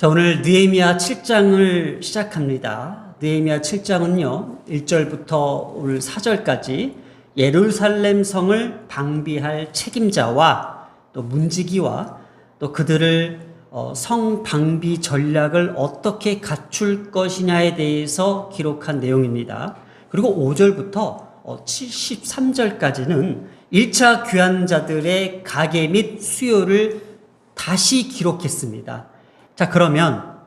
자, 오늘 느헤미야 7장을 시작합니다. 느헤미야 7장은요, 1절부터 오늘 4절까지 예루살렘 성을 방비할 책임자와 또 문지기와 또 그들을 성 방비 전략을 어떻게 갖출 것이냐에 대해서 기록한 내용입니다. 그리고 5절부터 73절까지는 1차 귀환자들의 가계 및 수요를 다시 기록했습니다. 자, 그러면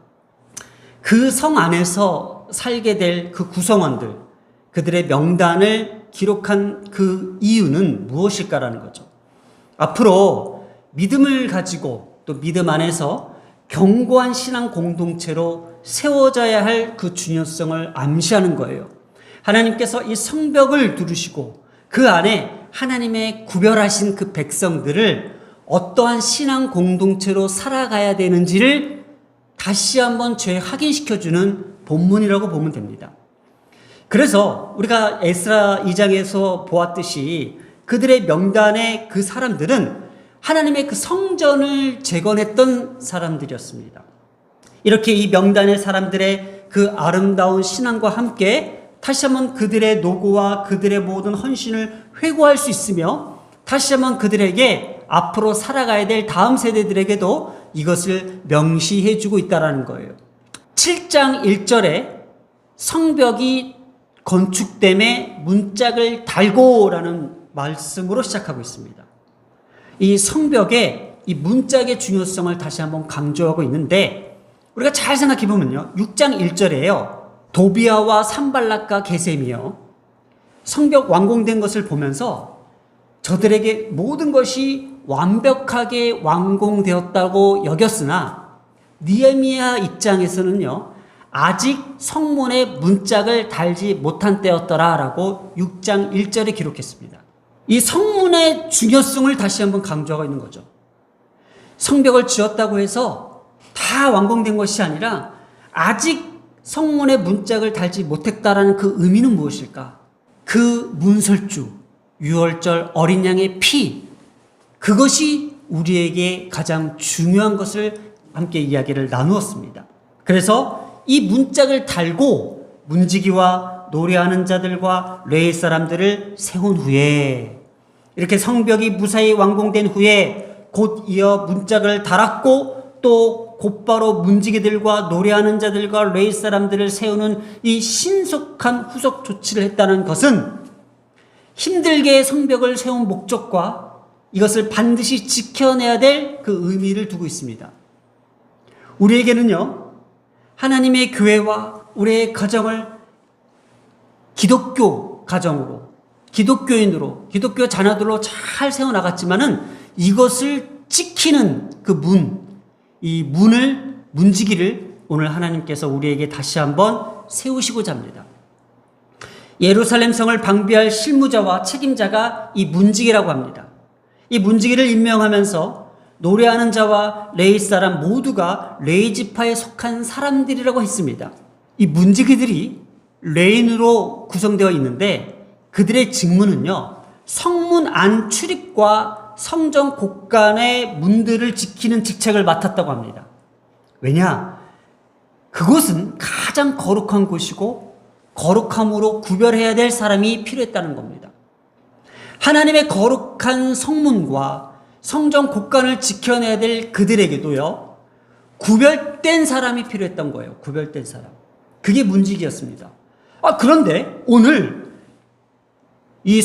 그 성 안에서 살게 될 그 구성원들, 그들의 명단을 기록한 그 이유는 무엇일까라는 거죠. 앞으로 믿음을 가지고 또 믿음 안에서 견고한 신앙 공동체로 세워져야 할 그 중요성을 암시하는 거예요. 하나님께서 이 성벽을 두르시고 그 안에 하나님의 구별하신 그 백성들을 어떠한 신앙 공동체로 살아가야 되는지를 다시 한번 재확인시켜주는 본문이라고 보면 됩니다. 그래서 우리가 에스라 2장에서 보았듯이 그들의 명단의 그 사람들은 하나님의 그 성전을 재건했던 사람들이었습니다. 이렇게 이 명단의 사람들의 그 아름다운 신앙과 함께 다시 한번 그들의 노고와 그들의 모든 헌신을 회고할 수 있으며 다시 한번 그들에게 앞으로 살아가야 될 다음 세대들에게도 이것을 명시해 주고 있다는 거예요. 7장 1절에 성벽이 건축됨에 문짝을 달고라는 말씀으로 시작하고 있습니다. 이 성벽의 이 문짝의 중요성을 다시 한번 강조하고 있는데 우리가 잘 생각해 보면요. 6장 1절에요. 도비아와 산발락과 게셈이요. 성벽 완공된 것을 보면서 저들에게 모든 것이 완벽하게 완공되었다고 여겼으나 느헤미야 입장에서는요. 아직 성문에 문짝을 달지 못한 때였더라라고 6장 1절에 기록했습니다. 이 성문의 중요성을 다시 한번 강조하고 있는 거죠. 성벽을 지었다고 해서 다 완공된 것이 아니라 아직 성문에 문짝을 달지 못했다라는 그 의미는 무엇일까? 그 문설주, 유월절 어린 양의 피, 그것이 우리에게 가장 중요한 것을 함께 이야기를 나누었습니다. 그래서 이 문짝을 달고 문지기와 노래하는 자들과 레위 사람들을 세운 후에 이렇게 성벽이 무사히 완공된 후에 곧 이어 문짝을 달았고 또 곧바로 문지기들과 노래하는 자들과 레위 사람들을 세우는 이 신속한 후속 조치를 했다는 것은 힘들게 성벽을 세운 목적과 이것을 반드시 지켜내야 될 그 의미를 두고 있습니다. 우리에게는요, 하나님의 교회와 우리의 가정을 기독교 가정으로, 기독교인으로, 기독교 자녀들로 잘 세워나갔지만은 이것을 지키는 그 이 문을, 문지기를 오늘 하나님께서 우리에게 다시 한번 세우시고자 합니다. 예루살렘 성을 방비할 실무자와 책임자가 이 문지기라고 합니다. 이 문지기를 임명하면서 노래하는 자와 레위 사람 모두가 레위 지파에 속한 사람들이라고 했습니다. 이 문지기들이 레인으로 구성되어 있는데 그들의 직무는요, 성문 안 출입과 성전 곳간의 문들을 지키는 직책을 맡았다고 합니다. 왜냐? 그곳은 가장 거룩한 곳이고 거룩함으로 구별해야 될 사람이 필요했다는 겁니다. 하나님의 거룩한 성문과 성전 곳간을 지켜내야 될 그들에게도요, 구별된 사람이 필요했던 거예요. 구별된 사람. 그게 문지기였습니다. 그런데 오늘 이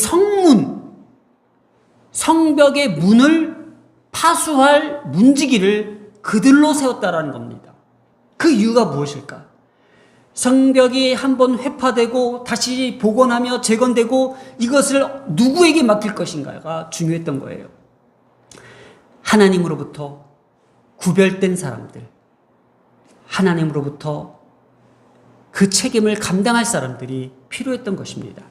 성벽의 문을 파수할 문지기를 그들로 세웠다라는 겁니다. 그 이유가 무엇일까? 성벽이 한번 회파되고 다시 복원하며 재건되고 이것을 누구에게 맡길 것인가가 중요했던 거예요. 하나님으로부터 구별된 사람들, 하나님으로부터 그 책임을 감당할 사람들이 필요했던 것입니다.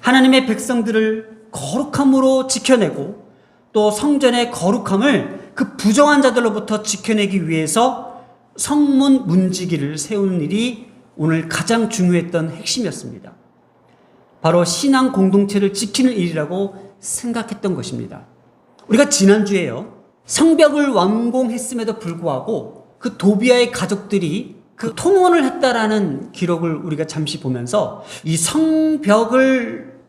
하나님의 백성들을 거룩함으로 지켜내고 또 성전의 거룩함을 그 부정한 자들로부터 지켜내기 위해서 성문 문지기를 세우는 일이 오늘 가장 중요했던 핵심이었습니다. 바로 신앙 공동체를 지키는 일이라고 생각했던 것입니다. 우리가 지난주에요, 성벽을 완공했음에도 불구하고 그 도비아의 가족들이 그 통혼을 했다라는 기록을 우리가 잠시 보면서 이 성벽을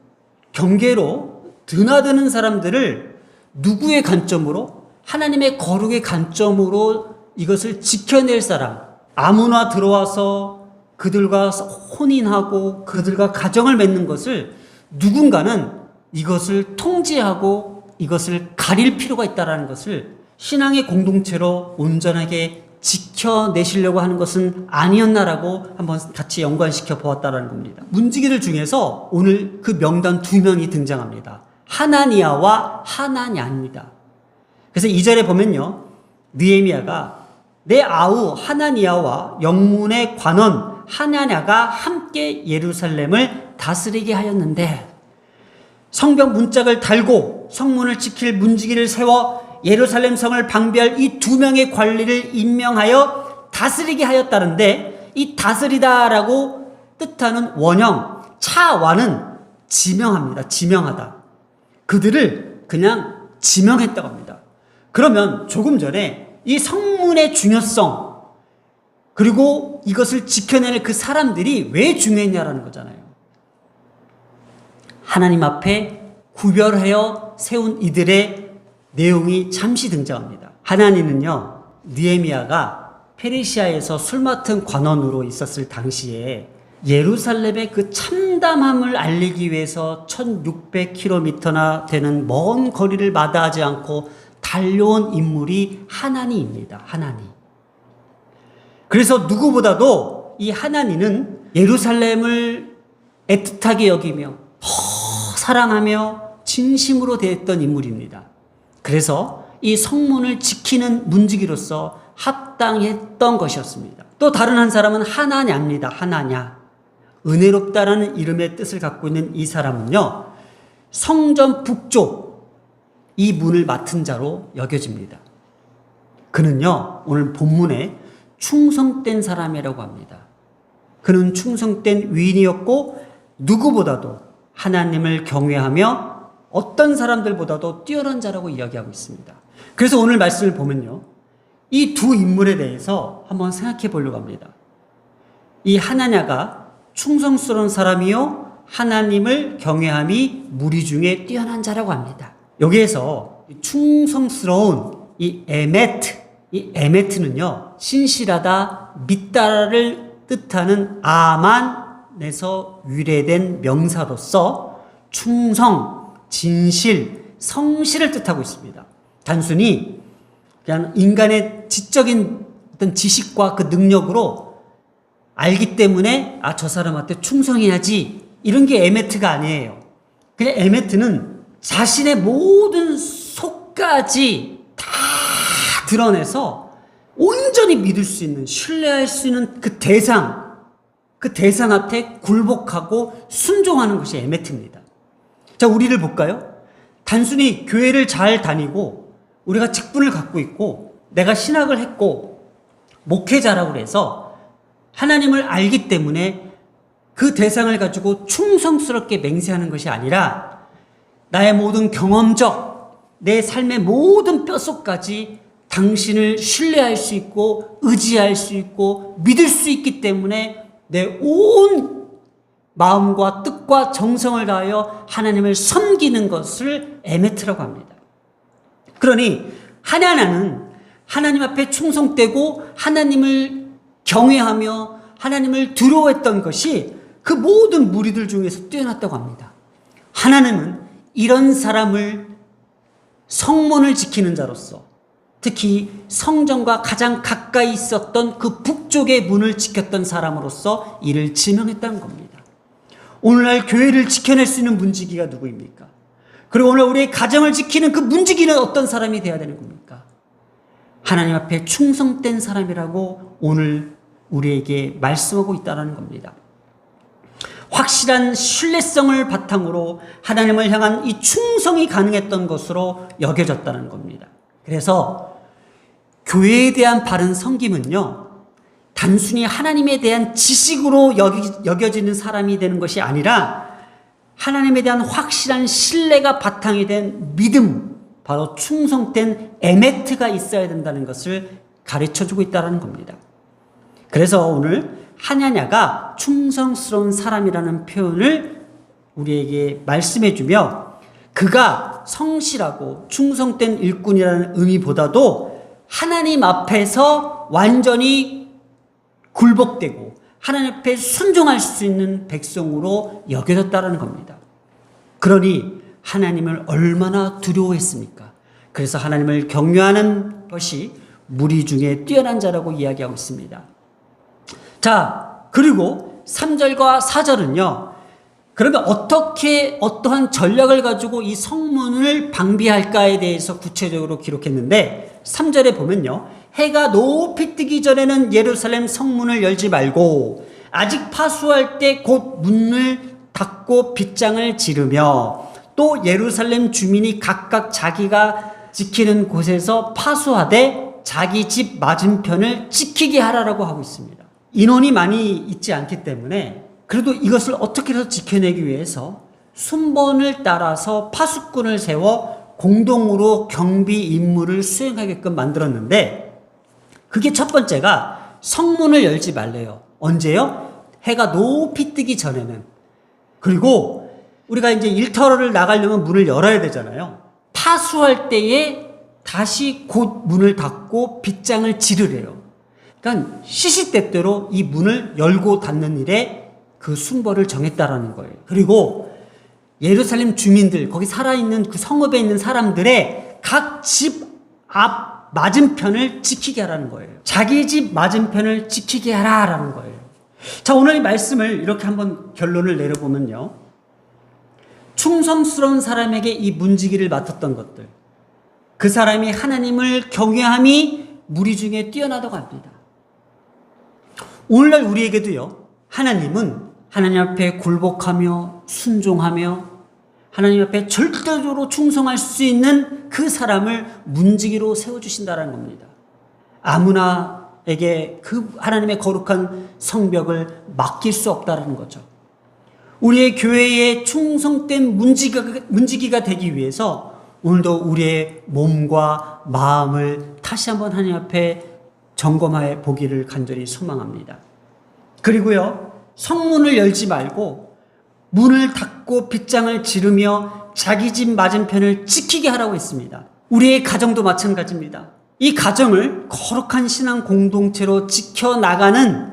경계로 드나드는 사람들을 누구의 관점으로? 하나님의 거룩의 관점으로 이것을 지켜낼 사람, 아무나 들어와서 그들과 혼인하고 그들과 가정을 맺는 것을 누군가는 이것을 통제하고 이것을 가릴 필요가 있다는 것을 신앙의 공동체로 온전하게 지켜내시려고 하는 것은 아니었나라고 한번 같이 연관시켜 보았다는 겁니다. 문지기들 중에서 오늘 그 명단 2명이 등장합니다. 하나니아와 하나냐입니다. 그래서 2절에 보면요, 느헤미야가 내 아우 하나니아와 영문의 관원 하나냐가 함께 예루살렘을 다스리게 하였는데, 성벽 문짝을 달고 성문을 지킬 문지기를 세워 예루살렘 성을 방비할 이 2명의 관리를 임명하여 다스리게 하였다는데, 이 다스리다라고 뜻하는 원형 차와는 지명합니다. 지명하다. 그들을 그냥 지명했다고 합니다. 그러면 조금 전에 이 성문의 중요성, 그리고 이것을 지켜내는 그 사람들이 왜 중요했냐라는 거잖아요. 하나님 앞에 구별하여 세운 이들의 내용이 잠시 등장합니다. 하나니는요, 느헤미야가 페르시아에서 술 맡은 관원으로 있었을 당시에 예루살렘의 그 참담함을 알리기 위해서 1600km나 되는 먼 거리를 마다하지 않고 달려온 인물이 하나니입니다. 하나니. 그래서 누구보다도 이 하나니는 예루살렘을 애틋하게 여기며 사랑하며 진심으로 대했던 인물입니다. 그래서 이 성문을 지키는 문지기로서 합당했던 것이었습니다. 또 다른 한 사람은 하나냐입니다. 하나냐. 은혜롭다라는 이름의 뜻을 갖고 있는 이 사람은요, 성전 북쪽 이 문을 맡은 자로 여겨집니다. 그는요, 오늘 본문에 충성된 사람이라고 합니다. 그는 충성된 위인이었고 누구보다도 하나님을 경외하며 어떤 사람들보다도 뛰어난 자라고 이야기하고 있습니다. 그래서 오늘 말씀을 보면요, 이 2 인물에 대해서 한번 생각해 보려고 합니다. 이 하나냐가 충성스러운 사람이요 하나님을 경외함이 무리 중에 뛰어난 자라고 합니다. 여기에서 충성스러운 이 에메트는요, 신실하다, 믿다를 뜻하는 아만에서 유래된 명사로서 충성, 진실, 성실을 뜻하고 있습니다. 단순히 그냥 인간의 지적인 어떤 지식과 그 능력으로 알기 때문에 저 사람한테 충성해야지 이런 게 에메트가 아니에요. 그냥 에메트는 자신의 모든 속까지 다 드러내서 온전히 믿을 수 있는, 신뢰할 수 있는 그 대상 앞에 굴복하고 순종하는 것이 에메트입니다. 자, 우리를 볼까요? 단순히 교회를 잘 다니고 우리가 직분을 갖고 있고 내가 신학을 했고 목회자라고 해서 하나님을 알기 때문에 그 대상을 가지고 충성스럽게 맹세하는 것이 아니라 나의 모든 경험적, 내 삶의 모든 뼛속까지 당신을 신뢰할 수 있고 의지할 수 있고 믿을 수 있기 때문에 내 온 마음과 뜻과 정성을 다하여 하나님을 섬기는 것을 에메트라고 합니다. 그러니 하나냐는 하나님 앞에 충성되고 하나님을 경외하며 하나님을 두려워했던 것이 그 모든 무리들 중에서 뛰어났다고 합니다. 하나님은 이런 사람을 성문을 지키는 자로서, 특히 성전과 가장 가까이 있었던 그 북쪽의 문을 지켰던 사람으로서 이를 지명했다는 겁니다. 오늘날 교회를 지켜낼 수 있는 문지기가 누구입니까? 그리고 오늘 우리의 가정을 지키는 그 문지기는 어떤 사람이 되어야 되는 겁니까? 하나님 앞에 충성된 사람이라고 오늘 우리에게 말씀하고 있다는 겁니다. 확실한 신뢰성을 바탕으로 하나님을 향한 이 충성이 가능했던 것으로 여겨졌다는 겁니다. 그래서 교회에 대한 바른 섬김은요, 단순히 하나님에 대한 지식으로 여겨지는 사람이 되는 것이 아니라 하나님에 대한 확실한 신뢰가 바탕이 된 믿음, 바로 충성된 에메트가 있어야 된다는 것을 가르쳐주고 있다는 겁니다. 그래서 오늘 하냐냐가 충성스러운 사람이라는 표현을 우리에게 말씀해주며 그가 성실하고 충성된 일꾼이라는 의미보다도 하나님 앞에서 완전히 굴복되고 하나님 앞에 순종할 수 있는 백성으로 여겨졌다는 겁니다. 그러니 하나님을 얼마나 두려워했습니까? 그래서 하나님을 경외하는 것이 무리 중에 뛰어난 자라고 이야기하고 있습니다. 자, 그리고 3절과 4절은요. 그러면 어떻게 어떠한 전략을 가지고 이 성문을 방비할까에 대해서 구체적으로 기록했는데 3절에 보면요. 해가 높이 뜨기 전에는 예루살렘 성문을 열지 말고 아직 파수할 때 곧 문을 닫고 빗장을 지르며 또 예루살렘 주민이 각각 자기가 지키는 곳에서 파수하되 자기 집 맞은편을 지키게 하라라고 하고 있습니다. 인원이 많이 있지 않기 때문에 그래도 이것을 어떻게 해서 지켜내기 위해서 순번을 따라서 파수꾼을 세워 공동으로 경비 임무를 수행하게끔 만들었는데 그게 첫 번째가 성문을 열지 말래요. 언제요? 해가 높이 뜨기 전에는. 그리고 우리가 이제 일터를 나가려면 문을 열어야 되잖아요. 파수할 때에 다시 곧 문을 닫고 빗장을 지르래요. 그러니까 시시때때로 이 문을 열고 닫는 일에 그 순번을 정했다라는 거예요. 그리고 예루살렘 주민들, 거기 살아있는 그 성읍에 있는 사람들의 각 집 앞 맞은편을 지키게 하라는 거예요. 자기 집 맞은편을 지키게 하라라는 거예요. 자, 오늘 이 말씀을 이렇게 한번 결론을 내려보면요. 충성스러운 사람에게 이 문지기를 맡았던 것들, 그 사람이 하나님을 경외함이 무리 중에 뛰어나다고 합니다. 오늘날 우리에게도요. 하나님은 하나님 앞에 굴복하며 순종하며 하나님 앞에 절대적으로 충성할 수 있는 그 사람을 문지기로 세워주신다는 겁니다. 아무나에게 그 하나님의 거룩한 성벽을 맡길 수 없다는 거죠. 우리의 교회에 충성된 문지기가 되기 위해서 오늘도 우리의 몸과 마음을 다시 한번 하나님 앞에 점검해 보기를 간절히 소망합니다. 그리고요, 성문을 열지 말고 문을 닫고 빗장을 지르며 자기 집 맞은편을 지키게 하라고 했습니다. 우리의 가정도 마찬가지입니다. 이 가정을 거룩한 신앙 공동체로 지켜나가는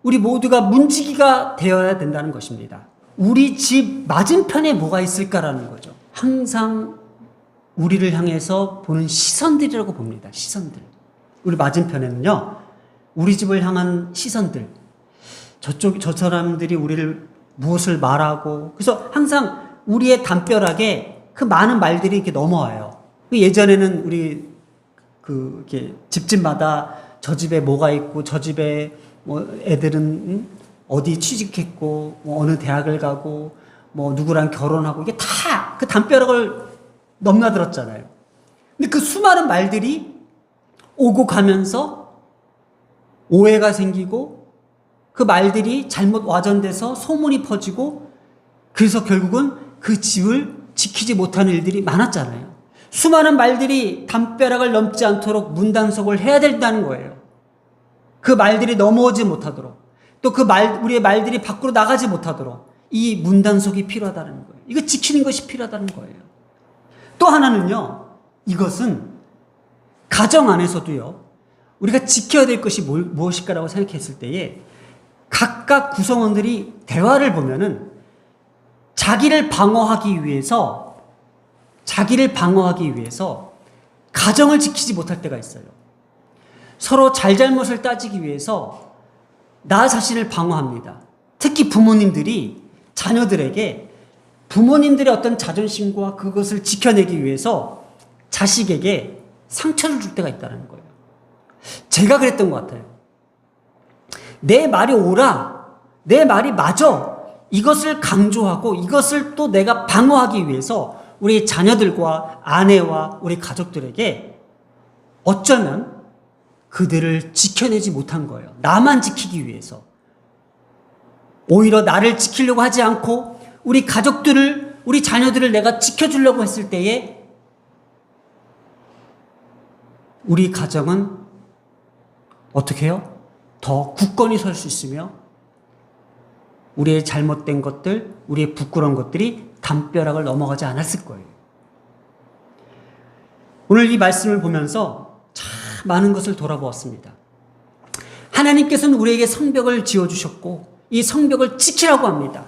우리 모두가 문지기가 되어야 된다는 것입니다. 우리 집 맞은편에 뭐가 있을까라는 거죠. 항상 우리를 향해서 보는 시선들이라고 봅니다. 시선들. 우리 맞은편에는요, 우리 집을 향한 시선들. 저 사람들이 우리를 무엇을 말하고, 그래서 항상 우리의 담벼락에 그 많은 말들이 이렇게 넘어와요. 예전에는 우리 이렇게 집집마다 저 집에 뭐가 있고, 저 집에 뭐 애들은 어디 취직했고, 뭐 어느 대학을 가고, 뭐 누구랑 결혼하고, 이게 다 그 담벼락을 넘나들었잖아요. 근데 그 수많은 말들이 오고 가면서 오해가 생기고 그 말들이 잘못 와전돼서 소문이 퍼지고 그래서 결국은 그 집을 지키지 못하는 일들이 많았잖아요. 수많은 말들이 담벼락을 넘지 않도록 문단속을 해야 된다는 거예요. 그 말들이 넘어오지 못하도록 또 우리의 말들이 밖으로 나가지 못하도록 이 문단속이 필요하다는 거예요. 이거 지키는 것이 필요하다는 거예요. 또 하나는요, 이것은 가정 안에서도요, 우리가 지켜야 될 것이 무엇일까라고 생각했을 때에 각각 구성원들이 대화를 보면은 자기를 방어하기 위해서 가정을 지키지 못할 때가 있어요. 서로 잘잘못을 따지기 위해서 나 자신을 방어합니다. 특히 부모님들이 자녀들에게 부모님들의 어떤 자존심과 그것을 지켜내기 위해서 자식에게 상처를 줄 때가 있다는 거예요. 제가 그랬던 것 같아요. 내 말이 옳아, 내 말이 맞아, 이것을 강조하고 이것을 또 내가 방어하기 위해서 우리 자녀들과 아내와 우리 가족들에게 어쩌면 그들을 지켜내지 못한 거예요. 나만 지키기 위해서. 오히려 나를 지키려고 하지 않고 우리 가족들을, 우리 자녀들을 내가 지켜주려고 했을 때에 우리 가정은 어떻게 해요? 더 굳건히 설 수 있으며 우리의 잘못된 것들, 우리의 부끄러운 것들이 담벼락을 넘어가지 않았을 거예요. 오늘 이 말씀을 보면서 참 많은 것을 돌아보았습니다. 하나님께서는 우리에게 성벽을 지어주셨고 이 성벽을 지키라고 합니다.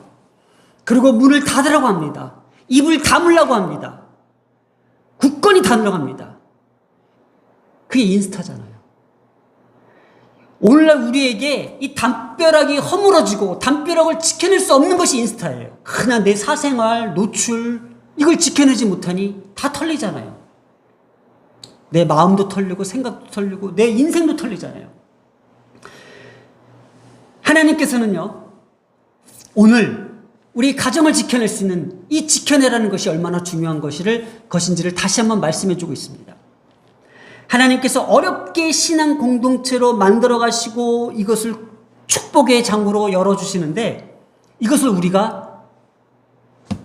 그리고 문을 닫으라고 합니다. 입을 다물라고 합니다. 굳건히 닫으라고 합니다. 그게 인스타잖아요. 오늘날 우리에게 이 담벼락이 허물어지고 담벼락을 지켜낼 수 없는 것이 인스타예요. 그냥 내 사생활, 노출 이걸 지켜내지 못하니 다 털리잖아요. 내 마음도 털리고 생각도 털리고 내 인생도 털리잖아요. 하나님께서는요, 오늘 우리 가정을 지켜낼 수 있는 이 지켜내라는 것이 얼마나 중요한 것인지를 다시 한번 말씀해 주고 있습니다. 하나님께서 어렵게 신앙 공동체로 만들어 가시고 이것을 축복의 장으로 열어주시는데 이것을 우리가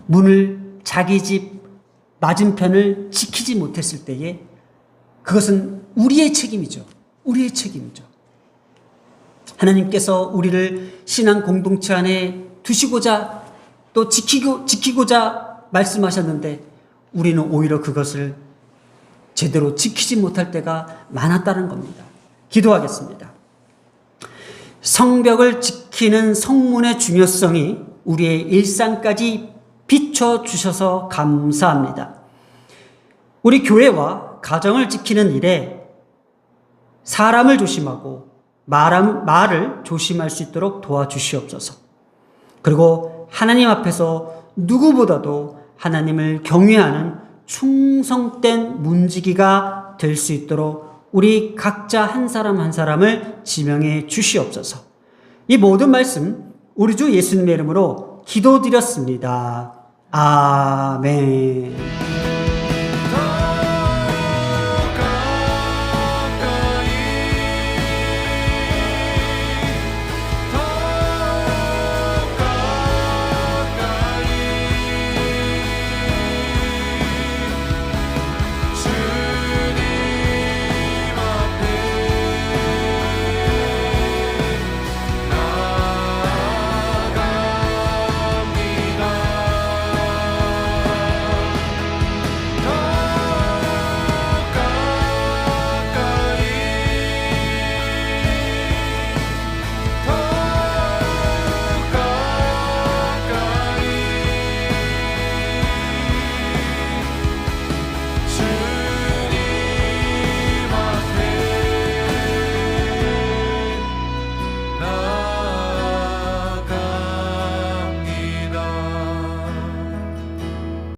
문을 자기 집 맞은편을 지키지 못했을 때에 그것은 우리의 책임이죠. 우리의 책임이죠. 하나님께서 우리를 신앙 공동체 안에 두시고자 또 지키고자 말씀하셨는데 우리는 오히려 그것을 제대로 지키지 못할 때가 많았다는 겁니다. 기도하겠습니다. 성벽을 지키는 성문의 중요성이 우리의 일상까지 비춰주셔서 감사합니다. 우리 교회와 가정을 지키는 일에 사람을 조심하고 말을 조심할 수 있도록 도와주시옵소서. 그리고 하나님 앞에서 누구보다도 하나님을 경외하는 충성된 문지기가 될 수 있도록 우리 각자 한 사람 한 사람을 지명해 주시옵소서. 이 모든 말씀 우리 주 예수님의 이름으로 기도드렸습니다. 아멘.